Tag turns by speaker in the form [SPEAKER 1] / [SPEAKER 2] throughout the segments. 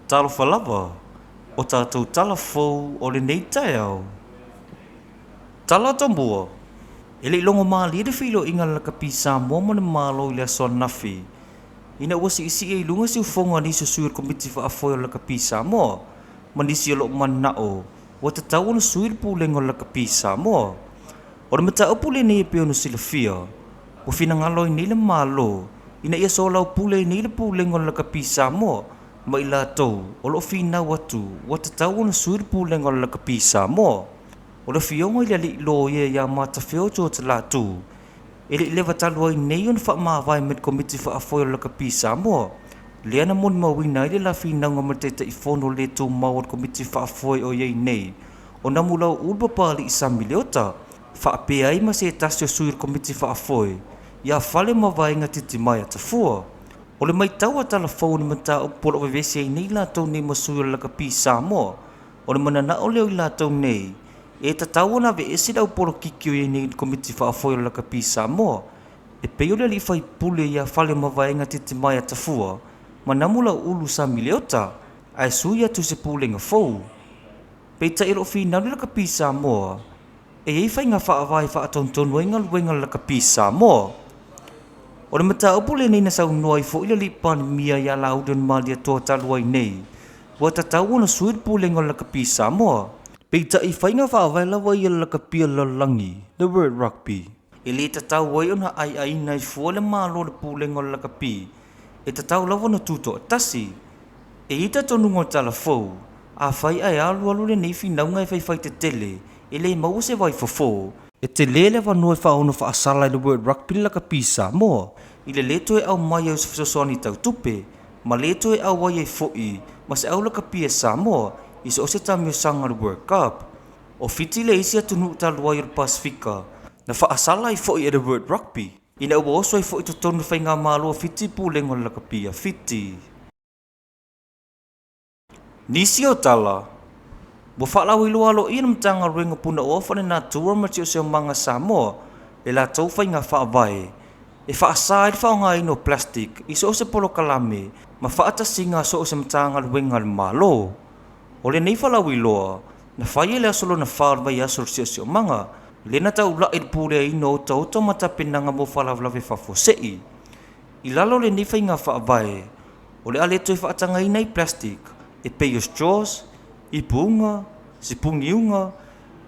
[SPEAKER 1] Talo falava, o tātou tala fau o le nei tai au. Tala tambua, ele longo mali de filo inga la kapisa mo mo le malo le so nafi. Ina wasi isi e lunga si ufonga ni susuir komiti fa afoy la kapisa mo. Manisi lo man nao, wa tatawa na suir pulengo la kapisa mo. O le mata upule ni pe no silafia. O finangalo ni le malo, ina ia sola upule ni le pulengo la kapisa mo. Mai la tau, o lo fina watu, wa tatawa na suir pulengo la kapisa mo. O le fiongo ile li lo ye ya mata feo jo te la tu. Ele leva talua i nei on wha mawai met komiti wha afoio la kapisa mo. Leana mon mawina ile la fina nga mateta i fono le tō mawat komiti wha afoio o yei nei. O na mulau ulba pali i samiliota. Wha apea i ma se tasio suir komiti wha afoio. Ia fale mawai nga titi mai ata fua. O le mai taua tala fau ni mata o polo vevesi ai nei la tau nei masuir la kapisa mo. O le manana o leo i la tau nei. E tatawa na ve esi dau polo kikio e nei komiti wha afoio la kapisa mo. E peo le li fai pule ia fale mawaenga titi mai atafua. Ma namula ulu sa miliota. Ai suia tu se pule nga fau. Pei ta ilo fi nau la kapisa mo. E ei fai nga wha awai wha atonton wenga la kapisa mo. O le mata upule nei na sau noai fo ila li pan mia ia laudan malia toa taluai nei. Wa tatawa na suir pule nga la kapisa mo. Peita i whainga whaawai lawa i la kapia lalangi, the word rugby. E le tatau wai ona ai nai fua le malo le pūlengo la kapi. E tatau lawa na tuto a tasi. E ita tonungo tala fau. A whai ai alu le nei whinaunga e whai te tele. E le mau se wai fafo. E te lele wanua e whaono wha asala i the word rugby la kapi sa moa. I le leto e au mai au sifasosoni tau tupe. Ma leto e au wai e foi. Ma se au la kapia sa moa. Iso se tamio sanga le World Cup. O fiti le isi atunu talua i le Pasifika. Na wha asala i foi e the World Rugby. Ina ua oso i foi to tonu whai ngā malo fiti pūlengo la kapia fiti. Nisi o tala. Bo whaalau i loalo i na mtanga ringa puna o whane nā tua mati o se o manga Samoa. E la tau whai ngā whaavai. E wha asai wha o ngā ino plastik. Iso se polo kalame. Ma wha atasinga so o se mtanga ringa le malo. O le nei whalau i loa, na whai le asolo na whaalwai asolo si o manga, le na tau la i pūrea ino o tau tau matapinanga mo whalawlawe whafosei. I lalo le nei whai ngā whaawai, o le aleto i whaatanga i nei plastik, e pei o straws, i puunga, si pungiunga,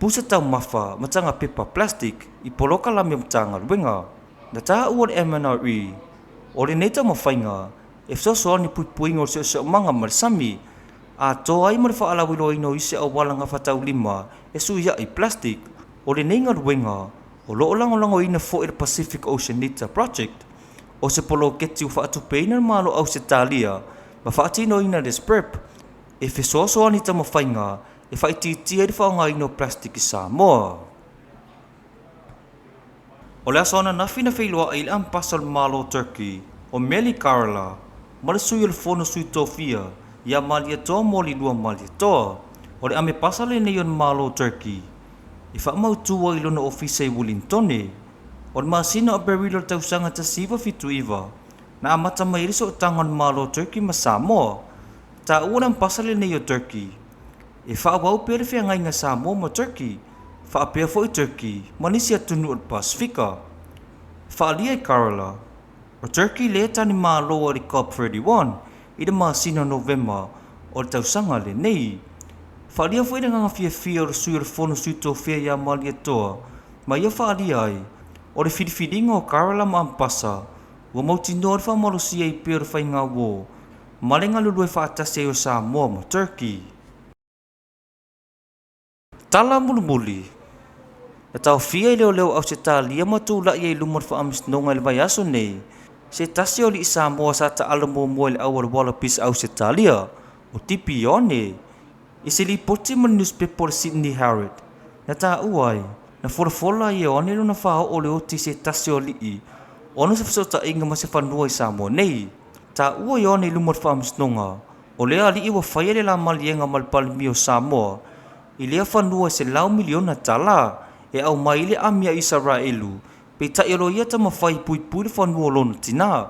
[SPEAKER 1] pusa tau mawha, matanga pepa plastik, i poloka lame matanga ruenga. Na taha ua le MNRE, o le nei tau mawhainga, e fsosoa ni puipuinga o si o manga marisami, a toa ai mare whaalawilo ino ise au walanga whatau lima e suia i plastik o le nenga ruenga o loo lango ina fo i Pacific Ocean Nita Project o se polo keti u whaatupe ina malo au se talia ma whaatino ina des prep e whesoasoa ni tama whainga e whaititia i whaonga ino plastik i Samoa. O le asona nafi na whailoa i le ampasal malo Turkey o Meli Karla ma le sui le fono sui tofia ia malia toa moli lua malia toa. O le ame pasale nei on malo Turkey. I wha mau tua i lona ofisa i Wellingtone. O le maasina o berilo tausanga ta siva fitu iwa. Na amata mai riso o tangon malo Turkey ma Samoa. Ta uanang pasale nei o Turkey. E wha wau pere whia ngai nga Samoa ma Turkey. Wha apea fo i Turkey. Manisi atunu o Pasifika. Wha alia i Karala. O Turkey le tani malo o di COP31. I de maasina November o le tausanga le nei. Whaalia fwere nganga fia o le sui o le fono sui tō fia ia malia toa. Ma ia whaalia ai. O le whidiwhidinga o Karala ma ampasa. Wa mauti noa le whamalosia i pēr whai ngā wō. Malenga lulu e whaatase o Samoa mo Turkey. Tala mulimuli. E tau fia i leo au se tā lia matu la i lumar wha amis nonga le vai aso nei. Se tasi o li Samoa sa ta alamo mo le awar wala pis au se talia. O tipi one. I se li poti man newspaper Sydney Herald. Na ta uai. Na fola i one luna whao o le oti se tasi o li i. Ono se fsota inga ma se whanua i Samoa nei. Ta uai one lumar wha amsnonga. O lea li iwa whaiere la malienga malpalmi o Samoa. I lea whanua se lau miliona tala. E au maile amia Israelu. Pei tai alo ia tama whai pui le whanua lona tina.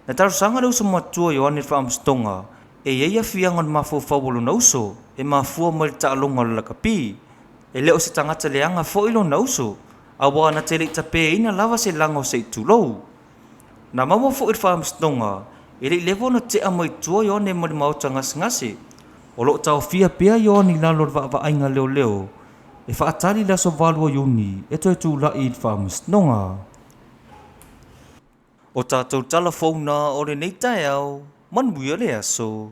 [SPEAKER 1] Na taru sanga reu sa matua i ane wha amstonga. e ia fiangon mafofaulo nauso e mafua mo le taalonga o le lakapi e leo se tangata leanga fo ilo nauso awa na tele tape ina lava se lango se tulou na mamo fo ir whamstonga e le levo na te amo i tua yo ne mo le mauta ngasi o lo tau fia pia yo ni lalo va ainga leo leo e whaatari la so valua yuni e toi tu la i whamstonga o tātou telefona o le nei tai au man muia le aso